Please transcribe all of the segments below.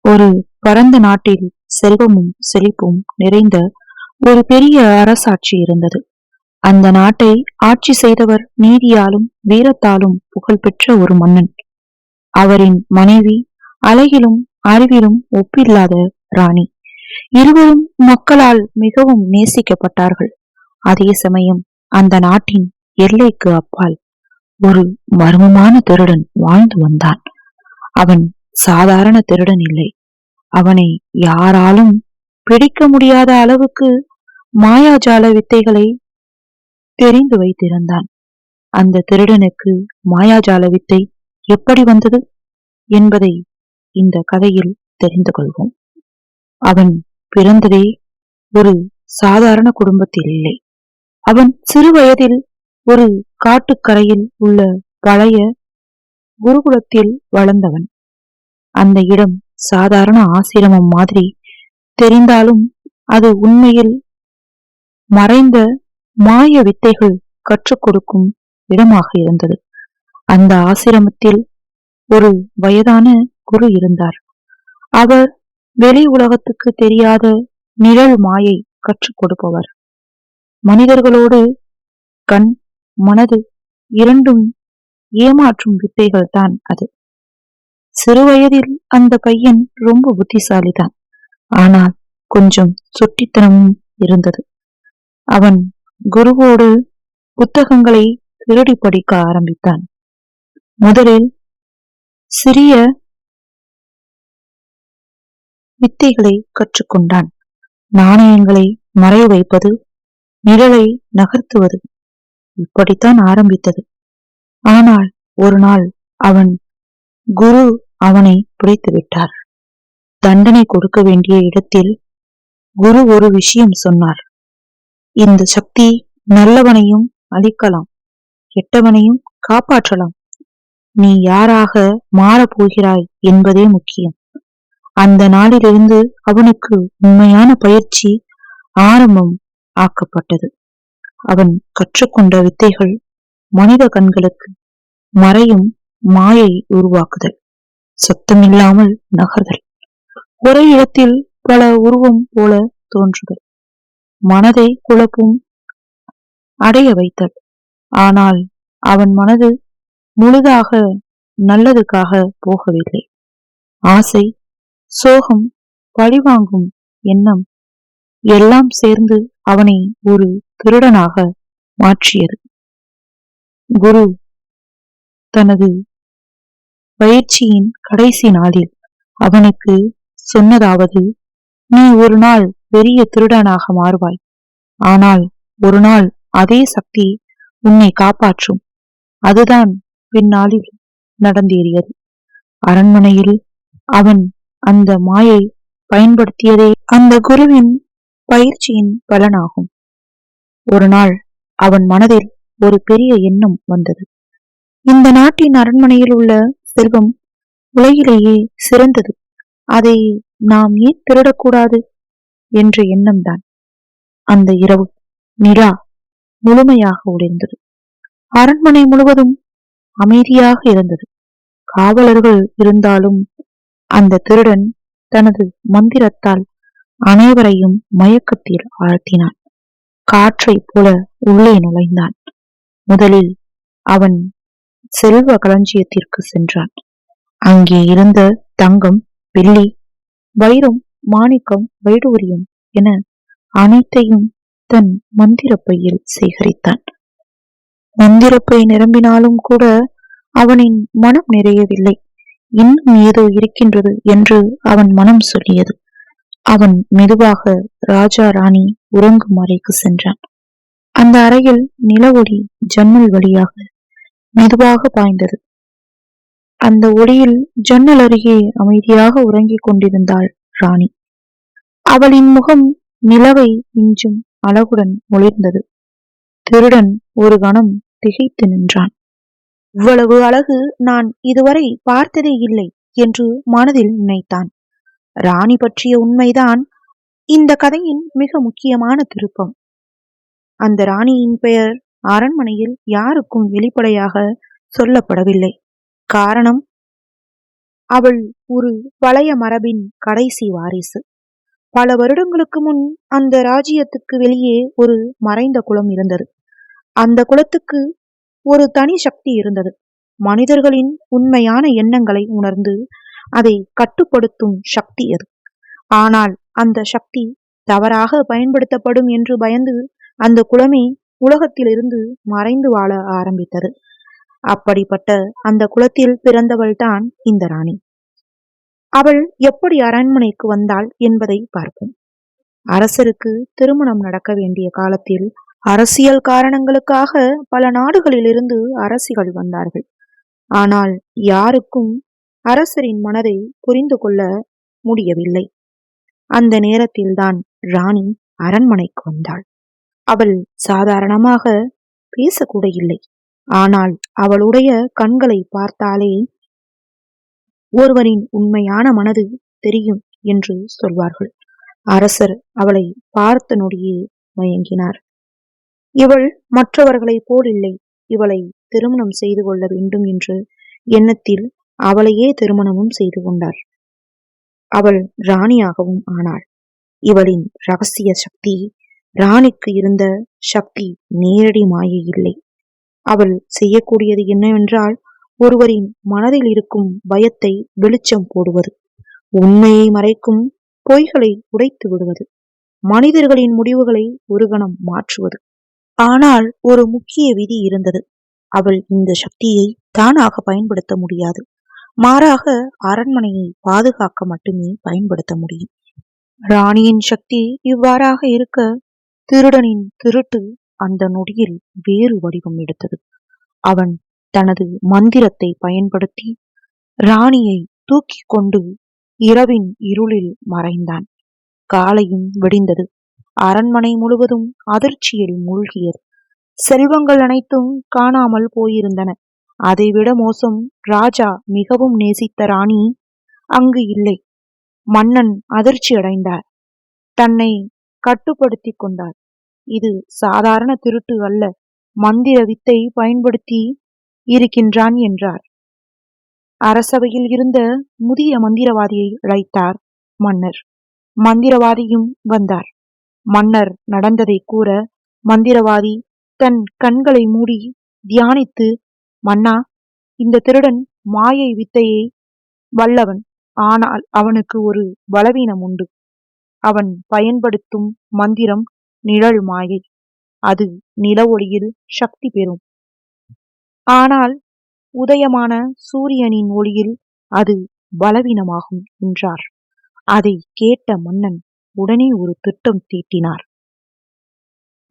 ஒரு பரந்த நாட்டில் செல்வமும் செழிப்பும் நிறைந்த ஒரு பெரிய அரசாட்சி இருந்தது. அந்த நாட்டை ஆட்சி செய்தவர் நீதியாலும் வீரத்தாலும் புகழ்பெற்ற ஒரு மன்னன். அவரின் மனைவி அழகிலும் அறிவிலும் ஒப்பில்லாத ராணி. இருவரும் மக்களால் மிகவும் நேசிக்கப்பட்டார்கள். அதே சமயம் அந்த நாட்டின் எல்லைக்கு அப்பால் ஒரு மர்மமான திருடன் வாழ்ந்து வந்தான். அவன் சாதாரண திருடன் இல்லை. அவனை யாராலும் பிடிக்க முடியாத அளவுக்கு மாயாஜால வித்தைகளை தெரிந்து வைத்திருந்தான். அந்த திருடனுக்கு மாயாஜால வித்தை எப்படி வந்தது என்பதை இந்த கதையில் தெரிந்து கொள்வோம். அவன் பிறந்ததே ஒரு சாதாரண குடும்பத்தில் இல்லை. அவன் சிறு வயதில் ஒரு காட்டுக்கரையில் உள்ள பழைய குருகுலத்தில் வளர்ந்தவன். அந்த இடம் சாதாரண ஆசிரமம் மாதிரி தெரிந்தாலும் அது உண்மையில் மறைந்த மாய வித்தைகள் கற்றுக் கொடுக்கும் இடமாக இருந்தது. அந்த ஆசிரமத்தில் ஒரு வயதான குரு இருந்தார். அவர் வெளி உலகத்துக்கு தெரியாத நிழல் மாயை கற்றுக் கொடுப்பவர். மனிதர்களோடு கண் மனது இரண்டும் ஏமாற்றும் வித்தைகள் தான் அது. சிறுவயதில் அந்த பையன் ரொம்ப புத்திசாலிதான். ஆனால் கொஞ்சம் சுட்டித்தனமும் இருந்தது. அவன் குருவோடு புத்தகங்களை திருடி படிக்க ஆரம்பித்தான். முதலில் சிறிய வித்தைகளை கற்றுக்கொண்டான். நாணயங்களை மறைய வைப்பது, நிழலை நகர்த்துவது, இப்படித்தான் ஆரம்பித்தது. ஆனால் ஒரு நாள் அவன் குரு அவனை பிடித்து விட்டார். தண்டனை கொடுக்க வேண்டிய இடத்தில் குரு ஒரு விஷயம் சொன்னார். இந்த சக்தி நல்லவனையும் அழிக்கலாம், கெட்டவனையும் காப்பாற்றலாம். நீ யாராக மாறப்போகிறாய் என்பதே முக்கியம். அந்த நாளிலிருந்து அவனுக்கு உண்மையான பயிற்சி ஆரம்பம் ஆக்கப்பட்டது. அவன் கற்றுக்கொண்ட வித்தைகள் மனித கண்களுக்கு மறையும் மாயை உருவாக்குதல், சத்தமில்லாமல் நகர்தல், ஒரே இடத்தில் பல உருவம் போல தோன்றுதல், மனதை குழப்பும் அடைய வைத்தல். ஆனால் அவன் மனது முழுதாக நல்லதுக்காக போகவில்லை. ஆசை, சோகம், பழிவாங்கும் எண்ணம் எல்லாம் சேர்ந்து அவனை ஒரு திருடனாக மாற்றியது. குரு தனது பயிற்சியின் கடைசி நாளில் அவனுக்கு சொன்னதாவது, நீ ஒரு நாள் பெரிய திருடனாக மாறுவாய். ஆனால் ஒரு நாள் அதே சக்தி உன்னை காப்பாற்றும். அதுதான் பின்னாளில் நடந்தேறியது. அரண்மனையில் அவன் அந்த மாயை பயன்படுத்தியதே அந்த குருவின் பயிற்சியின் பலனாகும். ஒரு நாள் அவன் மனதில் ஒரு பெரிய எண்ணம் வந்தது. இந்த நாட்டின் அரண்மனையில் உள்ள செல்வம் உலகிலேயே சிறந்தது. அதை நாம் ஏன் திருடக்கூடாது என்ற எண்ணம்தான். அந்த இரவு நிலா முழுமையாக ஒளிர்ந்தது. அரண்மனை முழுவதும் அமைதியாக இருந்தது. காவலர்கள் இருந்தாலும் அந்த திருடன் தனது மந்திரத்தால் அனைவரையும் மயக்கத்தில் ஆழ்த்தினான். காற்றை போல உள்ளே நுழைந்தான். முதலில் அவன் செல்வ களஞ்சியத்திற்கு சென்றான். அங்கே இருந்த தங்கம், வெள்ளி, வைரம், மாணிக்கம், வைடூரியம் என அனைத்தையும் தன் மந்திரப்பையில் சேகரித்தான். மந்திரப்பை நிரம்பினாலும் கூட அவனின் மனம் நிறையவில்லை. இன்னும் ஏதோ இருக்கின்றது என்று அவன் மனம் சொல்லியது. அவன் மெதுவாக ராஜா ராணி உறங்கும் அறைக்கு சென்றான். அந்த அறையில் நில ஒளி ஜன்னல் வழியாக மெதுவாக பாய்ந்தது. அந்த ஒளியில் ஜன்னல் அருகே அமைதியாக உறங்கிக் கொண்டிருந்தாள் ராணி. அவளின் முகம் நிலவை மிஞ்சும் அழகுடன் ஒளிர்ந்தது. திருடன் ஒரு கணம் திகைத்து நின்றான். இவ்வளவு அழகு நான் இதுவரை பார்த்ததே இல்லை என்று மனதில் நினைத்தான். ராணி பற்றிய உண்மைதான் இந்த கதையின் மிக முக்கியமான திருப்பம். அந்த ராணியின் பெயர் அரண்மனையில் யாருக்கும் வெளிப்படையாக சொல்லப்படவில்லை. காரணம், அவள் ஒரு பழைய மரபின் கடைசி வாரிசு. பல வருடங்களுக்கு முன் அந்த ராஜ்யத்துக்கு வெளியே ஒரு மறைந்த குலம் இருந்தது. அந்த குலத்துக்கு ஒரு தனி சக்தி இருந்தது. மனிதர்களின் உண்மையான எண்ணங்களை உணர்ந்து அதை கட்டுப்படுத்தும் சக்தி அது. ஆனால் அந்த சக்தி தவறாக பயன்படுத்தப்படும் என்று பயந்து அந்த குலமே உலகத்திலிருந்து மறைந்து வாழ ஆரம்பித்தது. அப்படிப்பட்ட அந்த குலத்தில் பிறந்தவள்தான் இந்த ராணி. அவள் எப்படி அரண்மனைக்கு வந்தாள் என்பதை பார்ப்போம். அரசருக்கு திருமணம் நடக்க வேண்டிய காலத்தில் அரசியல் காரணங்களுக்காக பல நாடுகளிலிருந்து அரசிகள் வந்தார்கள். ஆனால் யாருக்கும் அரசரின் மனதை புரிந்து கொள்ள முடியவில்லை. அந்த நேரத்தில்தான் ராணி அரண்மனைக்கு வந்தாள். அவள் சாதாரணமாக பேசக்கூட இல்லை. ஆனால் அவளுடைய கண்களை பார்த்தாலே ஒருவரின் உண்மையான மனது தெரியும் என்று சொல்வார்கள். அரசர் அவளை பார்த்த நொடியே மயங்கினார். இவள் மற்றவர்களைப் போல் இல்லை. இவளை திருமணம் செய்து கொள்ள வேண்டும் என்ற எண்ணத்தில் அவளையே திருமணமும் செய்து கொண்டார். அவள் ராணியாகவும் ஆனாள். இவளின் ரகசிய சக்தி ராணிக்கு இருந்த சக்தி நேரடி மாயை இல்லை. அவள் செய்யக்கூடியது என்னவென்றால், ஒருவரின் மனதில் இருக்கும் பயத்தை வெளிச்சம் போடுவது, உண்மையை மறைக்கும் பொய்களை உடைத்து விடுவது, மனிதர்களின் முடிவுகளை ஒரு கணம் மாற்றுவது. ஆனால் ஒரு முக்கிய விதி இருந்தது. அவள் இந்த சக்தியை தானாக பயன்படுத்த முடியாது. மாறாக அரண்மனையை பாதுகாக்க மட்டுமே பயன்படுத்த முடியும். ராணியின் சக்தி இவ்வாறாக இருக்க, திருடனின் திருட்டு அந்த நொடியில் வேறு வடிவம் எடுத்தது. அவன் தனது மந்திரத்தை பயன்படுத்தி ராணியை தூக்கி கொண்டு இரவின் இருளில் மறைந்தான். காலையும் வெடிந்தது. அரண்மனை முழுவதும் அதிர்ச்சியில் மூழ்கியது. செல்வங்கள் அனைத்தும் காணாமல் போயிருந்தன. அதைவிட மோசம், ராஜா மிகவும் நேசித்த ராணி அங்கு இல்லை. மன்னன் அதிர்ச்சி அடைந்தார். தன்னை கட்டுப்படுத்தி கொண்டார். இது சாதாரண திருட்டு அல்ல, மந்திர வித்தை பயன்படுத்தி இருக்கின்றான் என்றார். அரசவையில் இருந்த முதிய மந்திரவாதியை அழைத்தார் மன்னர். மந்திரவாதியும் வந்தார். மன்னர் நடந்ததை கூற, மந்திரவாதி தன் கண்களை மூடி தியானித்து, மன்னா, இந்த திருடன் மாயை வித்தையை வல்லவன். ஆனால் அவனுக்கு ஒரு பலவீனம் உண்டு. அவன் பயன்படுத்தும் மந்திரம் நிழல் மாயை. அது நில ஒளியில் சக்தி பெறும். ஆனால் உதயமான சூரியனின் ஒளியில் அது பலவீனமாகும் என்றார். அதை கேட்ட மன்னன் உடனே ஒரு திட்டம் தீட்டினார்.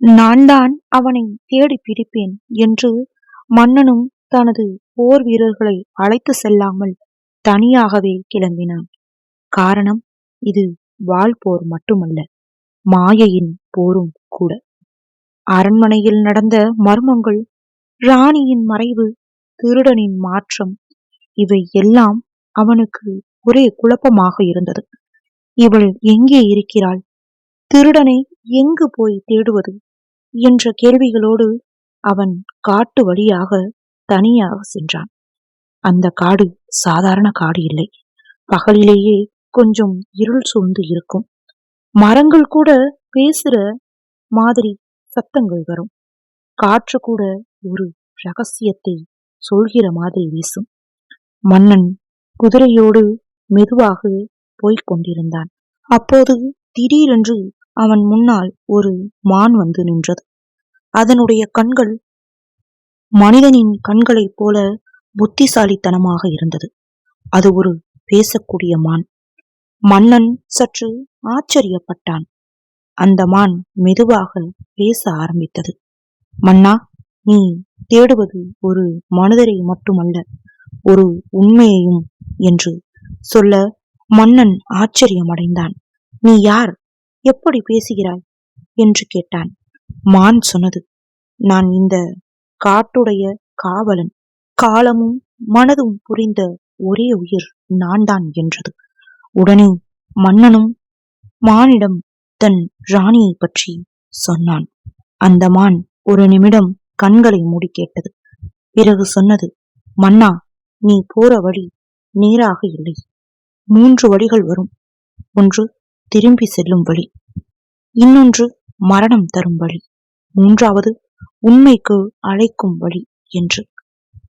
நான் தான் அவனை தேடி பிடிப்பேன் என்று மன்னனும் தனது போர் வீரர்களை அழைத்து செல்லாமல் தனியாகவே கிளம்பினான். காரணம், இது வாள் போர் மட்டுமல்ல, மாயையின் போரும் கூட. அரண்மனையில் நடந்த மர்மங்கள், ராணியின் மறைவு, திருடனின் மாற்றம், இவை எல்லாம் அவனுக்கு ஒரே குழப்பமாக இருந்தது. இவள் எங்கே இருக்கிறாள்? திருடனை எங்கு போய் தேடுவது என்ற கேள்விகளோடு அவன் காட்டு வழியாக தனியாக சென்றான். அந்த காடு சாதாரண காடு இல்லை. பகலிலேயே கொஞ்சம் இருள் சூழ்ந்து இருக்கும். மரங்கள் கூட பேசுற மாதிரி சத்தங்கள் வரும். காற்று கூட ஒரு ரகசியத்தை சொல்கிற மாதிரி வீசும். மன்னன் குதிரையோடு மெதுவாக போய்க் கொண்டிருந்தான். அப்போது திடீரென்று அவன் முன்னால் ஒரு மான் வந்து நின்றது. அதனுடைய கண்கள் மனிதனின் கண்களைப் போல புத்திசாலித்தனமாக இருந்தது. அது ஒரு பேசக்கூடிய மான். மன்னன் சற்று ஆச்சரியப்பட்டான். அந்த மான் மெதுவாக பேச ஆரம்பித்தது. மன்னா, நீ தேடுவது ஒரு மனிதரை மட்டுமல்ல, ஒரு உண்மையையும் என்று சொல்ல மன்னன் ஆச்சரியமடைந்தான். நீ யார்? எப்படி பேசுகிறாய் என்று கேட்டான். மான் சொன்னது, நான் இந்த காட்டுடைய காவலன். காலமும் மனதும் புரிந்த ஒரே உயிர் நான் தான் என்றது. உடனே மன்னனும் மானிடம் தன் ராணியை பற்றி சொன்னான். அந்த மான் ஒரு நிமிடம் கண்களை மூடி கேட்டது. பிறகு சொன்னது, மன்னா, நீ போற வழி நேராக இல்லை. 3 வழிகள் வரும். ஒன்று திரும்பி செல்லும் வழி, இன்னொன்று மரணம் தரும் வழி, மூன்றாவது உண்மைக்கு அழைக்கும் வழி என்று.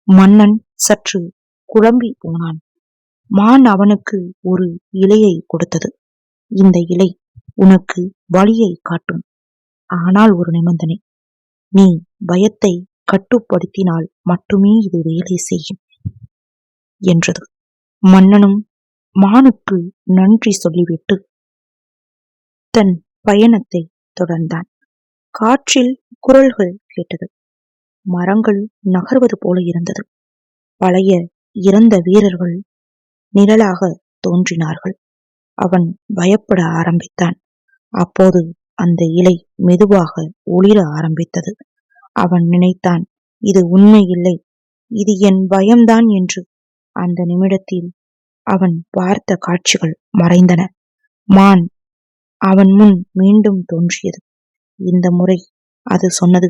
மன்னன் சற்று குழம்பி போனான். மான் அவனுக்கு ஒரு இலையை கொடுத்தது. இந்த இலை உனக்கு வழியை காட்டும். ஆனால் ஒரு நிபந்தனை. நீ பயத்தை கட்டுப்படுத்தினால் மட்டுமே இது வேலை செய்யும் என்றது. மன்னனும் மானுக்கு நன்றி சொல்லிவிட்டு தன் பயணத்தை தொடர்ந்தான். காற்றில் குரல்கள் கேட்டது. மரங்கள் நகர்வது போல இருந்தது. பழைய இறந்த வீரர்கள் நிழலாக தோன்றினார்கள். அவன் பயப்பட ஆரம்பித்தான். அப்போது அந்த இலை மெதுவாக ஒளிர ஆரம்பித்தது. அவன் நினைத்தான், இது உண்மை இல்லை, இது என் பயம்தான் என்று. அந்த நிமிடத்தில் அவன் பார்த்த காட்சிகள் மறைந்தன. மான் அவன் முன் மீண்டும் தோன்றியது. இந்த முறை அது சொன்னது,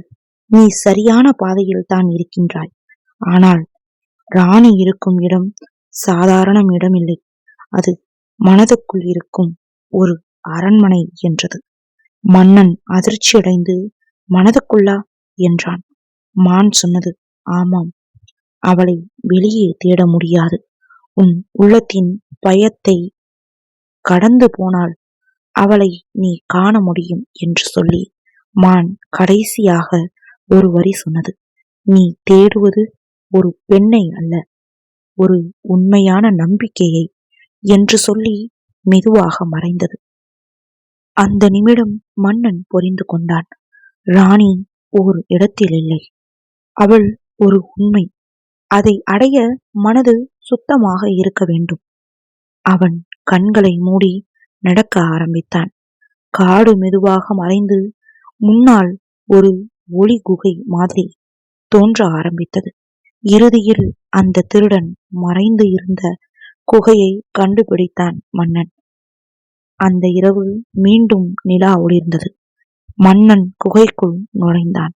நீ சரியான பாதையில் தான் இருக்கின்றாய். ஆனால் ராணி இருக்கும் இடம் சாதாரண இடமில்லை. அது மனதுக்குள் இருக்கும் ஒரு அரண்மனை என்றது. மன்னன் அதிர்ச்சியடைந்து, மனதுக்குள்ளா என்றான். மான் சொன்னது, ஆமாம், அவளை வெளியே தேட முடியாது. உன் உள்ளத்தின் பயத்தை கடந்து போனால் அவளை நீ காண முடியும் என்று சொல்லி மான் கடைசியாக ஒரு வரி சொன்னது. நீ தேடுவது ஒரு பெண்ணை அல்ல, ஒரு உண்மையான நம்பிக்கையை என்று சொல்லி மெதுவாக மறைந்தது. அந்த நிமிடம் மன்னன் புரிந்து கொண்டான். ராணி ஒரு இடத்தில் இல்லை, அவள் ஒரு உண்மை. அதை அடைய மனது சுத்தமாக இருக்க வேண்டும். அவன் கண்களை மூடி நடக்க ஆரம்பித்தான். காடு மெதுவாக மறைந்து முன்னால் ஒரு ஒளி குகை மாதிரி தோன்ற ஆரம்பித்தது. இறுதியில் அந்த திருடன் மறைந்து இருந்த குகையை கண்டுபிடித்தான் மன்னன். அந்த இரவு மீண்டும் நிலா ஒளிர்ந்தது. மன்னன் குகைக்குள் நுழைந்தான்.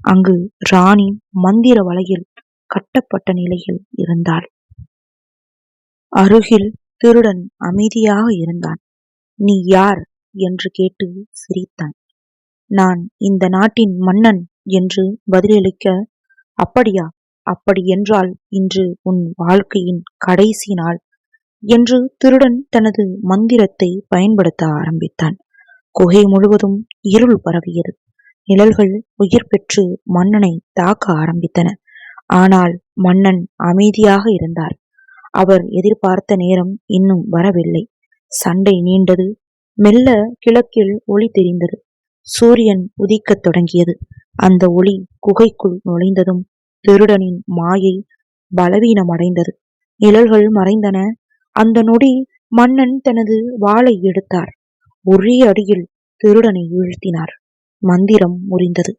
அங்கு ராணி மந்திர வலையில் கட்டப்பட்ட நிலையில் இருந்தாள். அருகில் திருடன் அமைதியாக இருந்தான். நீ யார் என்று கேட்டு சிரித்தான். நான் இந்த நாட்டின் மன்னன் என்று பதிலளிக்க, அப்படியா, அப்படி என்றால் இன்று உன் வாழ்க்கையின் கடைசி நாள் என்று திருடன் தனது மந்திரத்தை பயன்படுத்த ஆரம்பித்தான். குகை முழுவதும் இருள் பரவியது. நிழல்கள் உயிர் பெற்று மன்னனை தாக்க ஆரம்பித்தன. ஆனால் மன்னன் அமைதியாக இருந்தார். அவர் எதிர்பார்த்த நேரம் இன்னும் வரவில்லை. சண்டை நீண்டது. மெல்ல கிழக்கில் ஒளி தெரிந்தது. சூரியன் உதிக்கத் தொடங்கியது. அந்த ஒளி குகைக்குள் நுழைந்ததும் திருடனின் மாயை பலவீனமடைந்தது. நிழல்கள் மறைந்தன. அந்த நொடி மன்னன் தனது வாளை எடுத்தார். ஒரே அடியில் திருடனை வீழ்த்தினார். மந்திரம் முறிந்தது.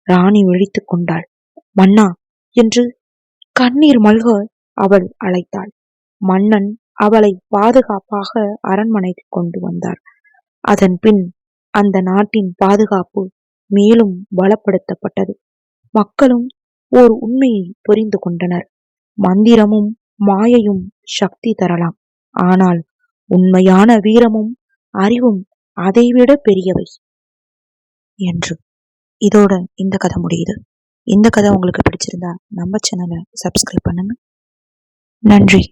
ராணி விழித்துக் கொண்டாள். மன்னா என்று கண்ணீர் மல்க அவள் அழைத்தாள். மன்னன் அவளை பாதுகாப்பாக அரண்மனைக்கு கொண்டு வந்தார். அதன் பின் அந்த நாட்டின் பாதுகாப்பு மேலும் பலப்படுத்தப்பட்டது. மக்களும் ஓர் உண்மையை புரிந்து கொண்டனர். மந்திரமும் மாயையும் சக்தி தரலாம், ஆனால் உண்மையான வீரமும் அறிவும் அதைவிட பெரியவை என்று. இதோட இந்த கதை முடியுது. இந்த கதை உங்களுக்கு பிடிச்சிருந்தா நம்ம சேனலை சப்ஸ்கிரைப் பண்ணுங்க. நன்றி.